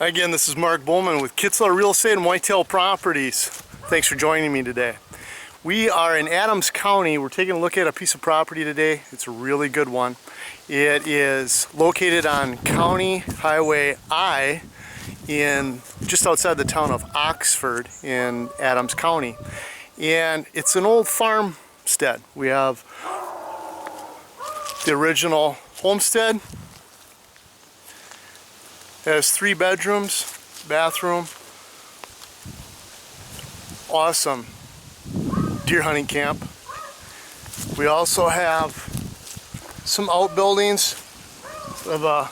Again, this is Mark Bohlman with Kitzler Real Estate and Whitetail Properties. Thanks for joining me today. We are in Adams County. We're taking a look at a piece of property today. It's a really good one. It is located on County Highway I in just outside the town of Oxford in Adams County. And it's an old farmstead. We have the original homestead. It has 3 bedrooms, bathroom, awesome deer hunting camp. We also have some outbuildings. We have a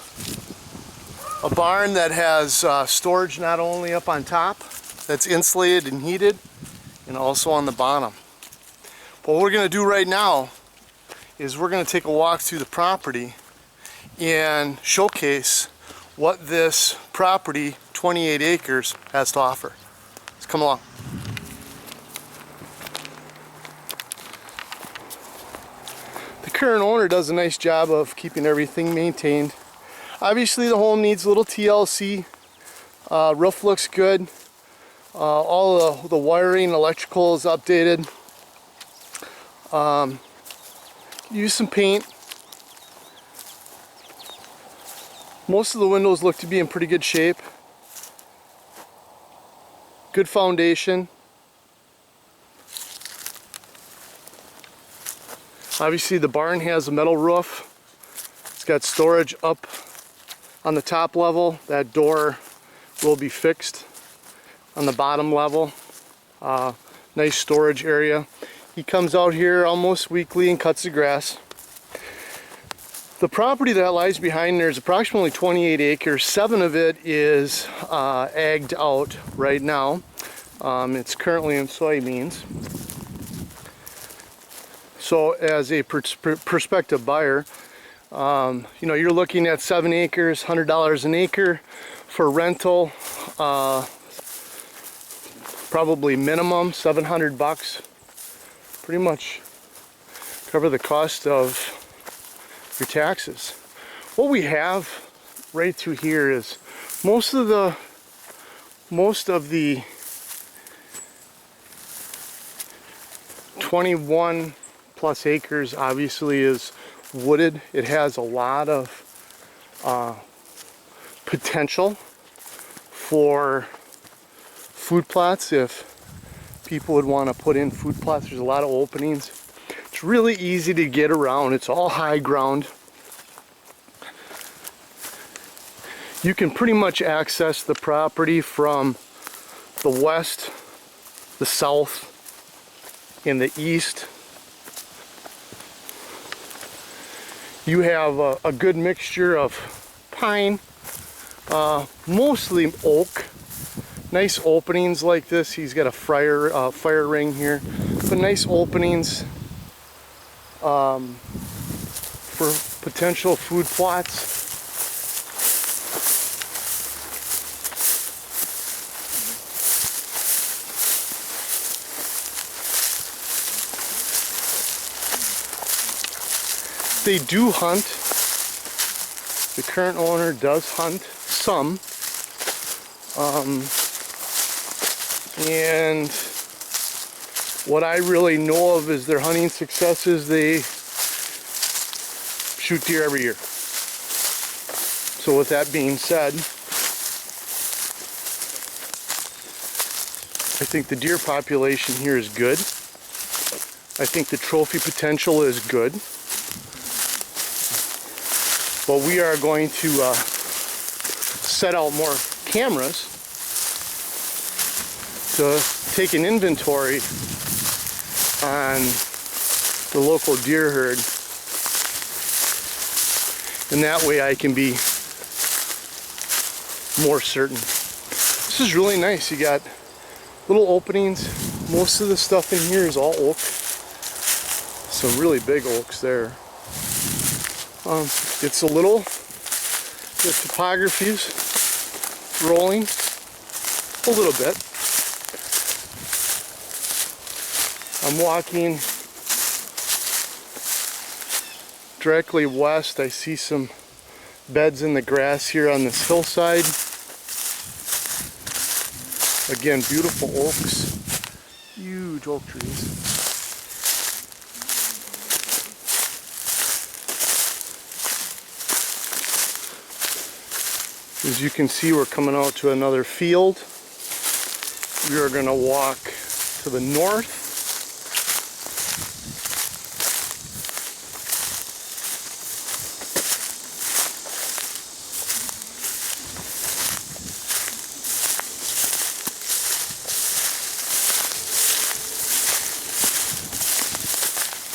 barn that has storage not only up on top, that's insulated and heated, and also on the bottom. But what we're going to do right now is we're going to take a walk through the property and showcase what this property, 28 acres, has to offer. Let's come along. The current owner does a nice job of keeping everything maintained. Obviously the home needs a little TLC. Roof looks good. All the wiring, electrical is updated. Use some paint. Most of the windows look to be in pretty good shape. Good foundation. Obviously the barn has a metal roof. It's got storage up on the top level. That door will be fixed on the bottom level. Nice storage area. He comes out here almost weekly and cuts the grass. The property that lies behind there is approximately 28 acres. 7 of it is agged out right now. It's currently in soybeans. So as a prospective buyer, you're looking at 7 acres, $100 an acre for rental. Probably minimum $700. Pretty much cover the cost of your taxes. What we have right through here is most of the 21 plus acres obviously is wooded. It has a lot of potential for food plots if people would want to put in food plots. There's a lot of openings. It's really easy to get around. It's all high ground. You can pretty much access the property from the west, the south, and the east. You have a good mixture of pine, mostly oak. Nice openings like this. He's got a fire ring here, but nice openings for potential food plots. They do hunt. The current owner does hunt some. And what I really know of is their hunting successes. They shoot deer every year. So with that being said, I think the deer population here is good. I think the trophy potential is good. But we are going to set out more cameras to take an inventory on the local deer herd, and that way I can be more certain. This is really nice. You got little openings. Most of the stuff in here is all oak. Some really big oaks there. It's a little, the topography's rolling a little bit. I'm walking directly west. I see some beds in the grass here on this hillside. Again, beautiful oaks, huge oak trees. As you can see, we're coming out to another field. We are going to walk to the north.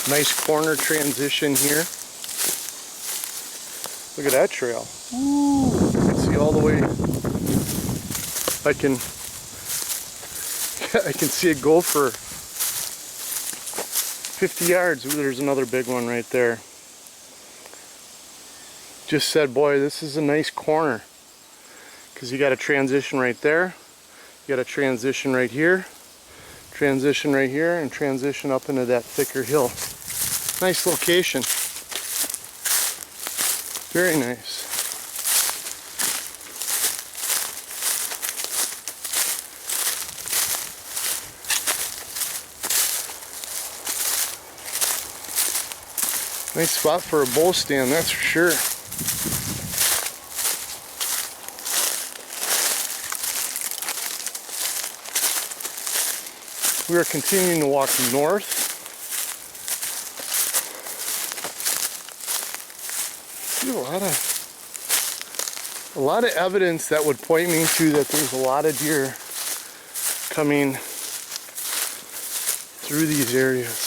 Nice corner transition here. Look at that trail. Ooh, you can see all the way. I can see it go for 50 yards. Ooh, there's another big one right there. Just said, boy, this is a nice corner. Because you got a transition right there. You got a transition right here. Transition right here, and transition up into that thicker hill. Nice location. Very nice. Nice spot for a bow stand, that's for sure. We are continuing to walk north. See a lot of evidence that would point me to that there's a lot of deer coming through these areas.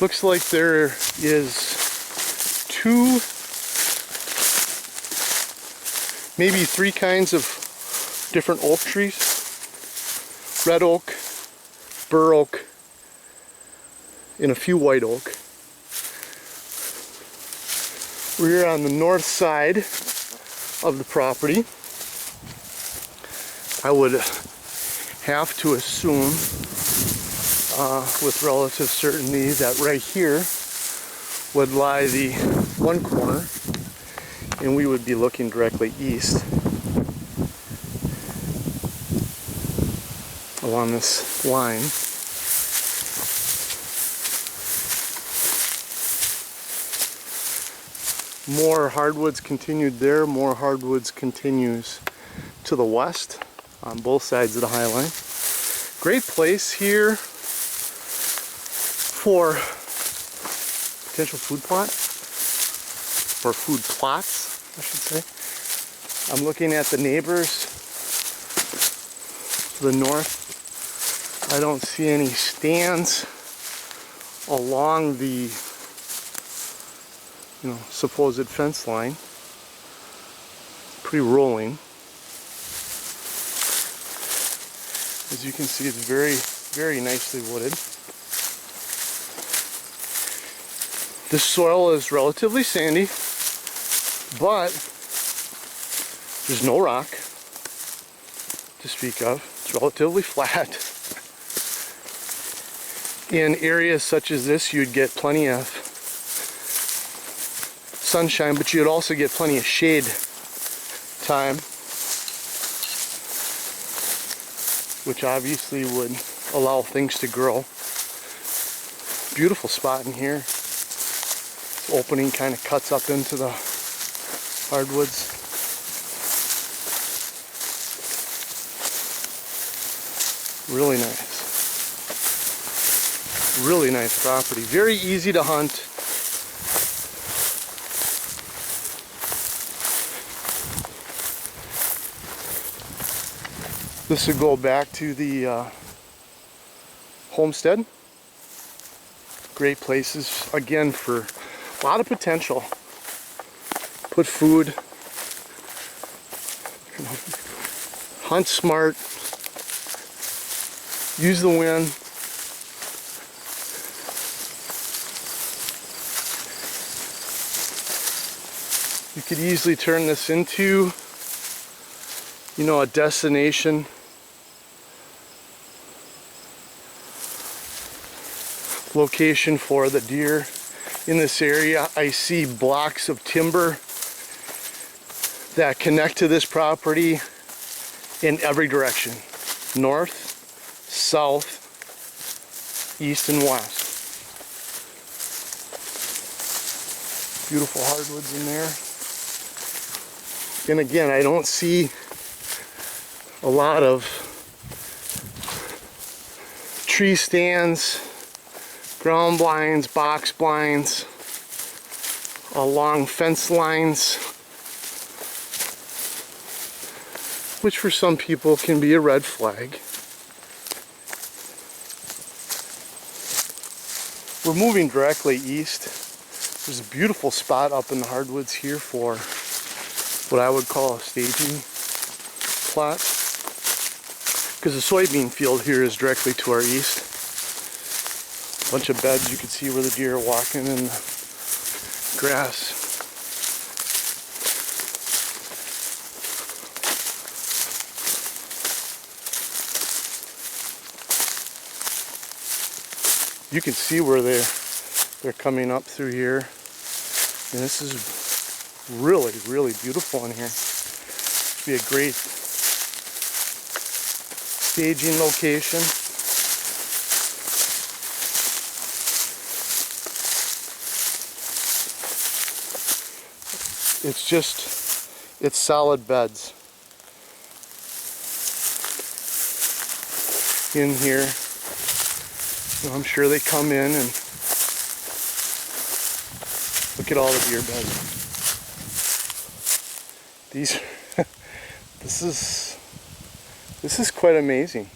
Looks like there is 2, maybe 3 kinds of different oak trees. Red oak, bur oak, and a few white oak. We're here on the north side of the property. I would have to assume with relative certainty that right here would lie the one corner, and we would be looking directly east along this line. More hardwoods continued there, more hardwoods continues to the west on both sides of the High Line. Great place here for potential food plot, or food plots, I should say. I'm looking at the neighbors to the north. I don't see any stands along the supposed fence line. Pretty rolling. As you can see, it's very, very nicely wooded. This soil is relatively sandy, but there's no rock to speak of. It's relatively flat. In areas such as this, you'd get plenty of sunshine, but you'd also get plenty of shade time, which obviously would allow things to grow. Beautiful spot in here. This opening kind of cuts up into the hardwoods. Really nice. Really nice property. Very easy to hunt. This would go back to the homestead. Great places, again, for a lot of potential. Put food, hunt smart, use the wind. You could easily turn this into, a destination location for the deer in this area. I see blocks of timber that connect to this property in every direction. North, south, east, and west. Beautiful hardwoods in there. And again, I don't see a lot of tree stands, ground blinds, box blinds, along fence lines, which for some people can be a red flag. We're moving directly east. There's a beautiful spot up in the hardwoods here for what I would call a staging plot, because the soybean field here is directly to our east. A bunch of beds, you can see where the deer are walking in the grass. You can see where they're coming up through here, and this is really, really beautiful in here. It'd be a great staging location. It's solid beds in here. I'm sure they come in and look at all the deer beds. This is quite amazing.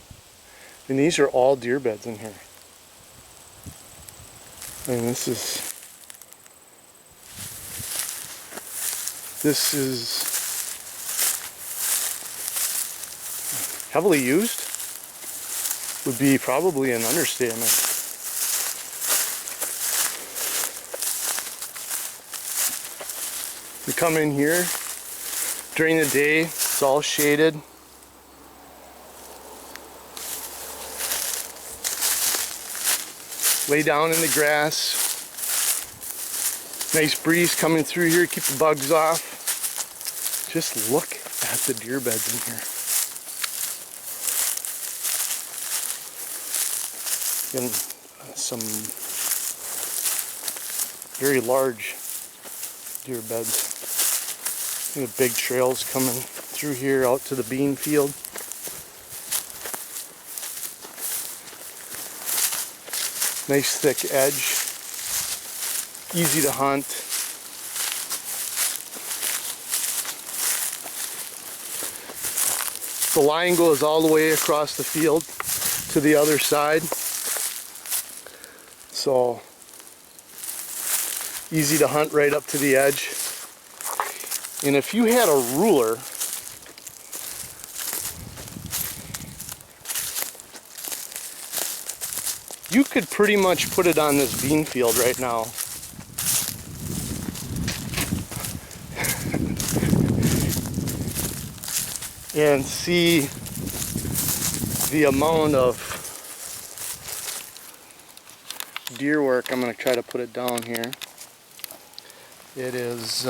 And these are all deer beds in here. And this is heavily used. Would be probably an understatement. We come in here during the day, it's all shaded. Lay down in the grass. Nice breeze coming through here, keep the bugs off. Just look at the deer beds in here. And some very large deer beds. And the big trails coming through here out to the bean field. Nice thick edge, easy to hunt. The line goes all the way across the field to the other side. So easy to hunt right up to the edge. And if you had a ruler, you could pretty much put it on this bean field right now. And see the amount of deer work. I'm going to try to put it down here. It is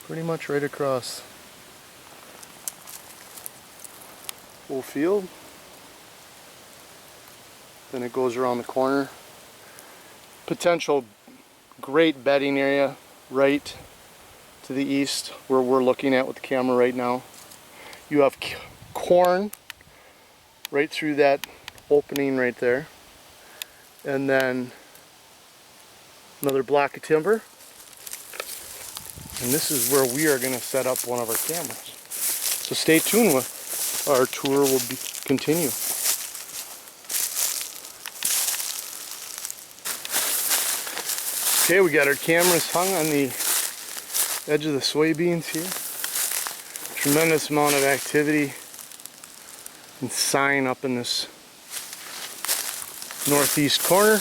pretty much right across full field. Then it goes around the corner. Potential great bedding area right to the east where we're looking at with the camera right now. You have corn right through that opening right there. And then another block of timber. And this is where we are going to set up one of our cameras. So stay tuned with our tour will continue. Okay, we got our cameras hung on the edge of the soybeans here. Tremendous amount of activity and sign up in this northeast corner.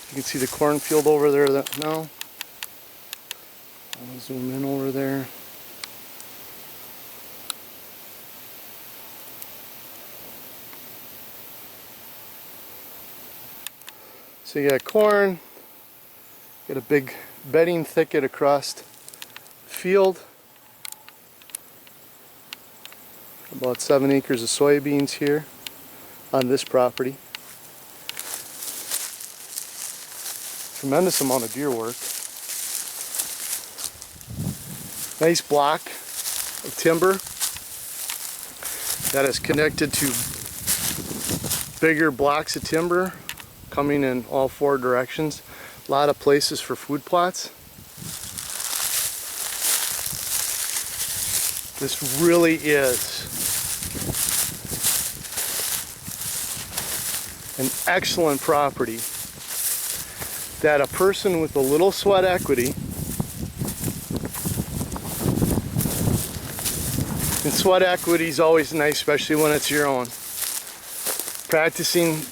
You can see the cornfield over there now. I'll zoom in over there. So you got corn, got a big bedding thicket across the field. About 7 acres of soybeans here on this property. Tremendous amount of deer work. Nice block of timber that is connected to bigger blocks of timber coming in all 4 directions. A lot of places for food plots. This really is an excellent property that a person with a little sweat equity, and sweat equity is always nice, especially when it's your own. Practicing,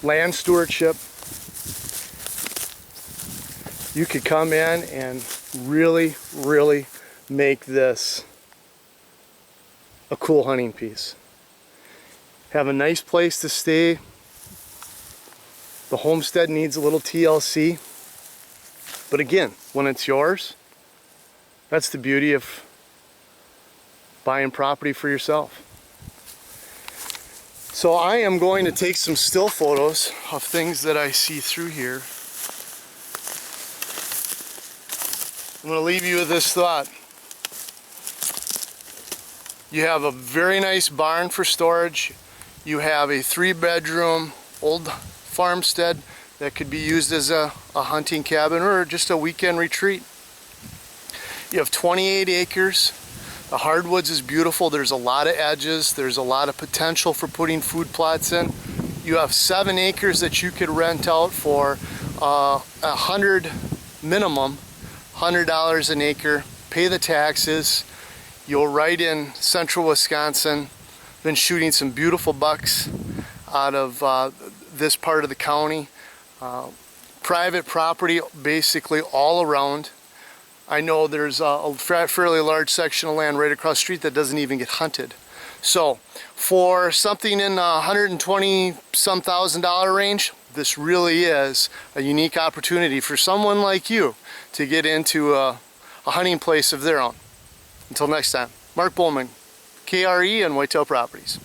land stewardship, you could come in and really, really make this a cool hunting piece. Have a nice place to stay. The homestead needs a little TLC. But again, when it's yours, that's the beauty of buying property for yourself. So I am going to take some still photos of things that I see through here. I'm going to leave you with this thought. You have a very nice barn for storage. You have a 3-bedroom old farmstead that could be used as a hunting cabin or just a weekend retreat. You have 28 acres. The hardwoods is beautiful. There's a lot of edges. There's a lot of potential for putting food plots in. You have 7 acres that you could rent out for minimum $100 an acre. Pay the taxes. You'll ride in central Wisconsin. Been shooting some beautiful bucks out of this part of the county. Private property basically all around. I know there's a fairly large section of land right across the street that doesn't even get hunted. So for something in the $120-some thousand range, this really is a unique opportunity for someone like you to get into a hunting place of their own. Until next time, Mark Bohlman, KRE and Whitetail Properties.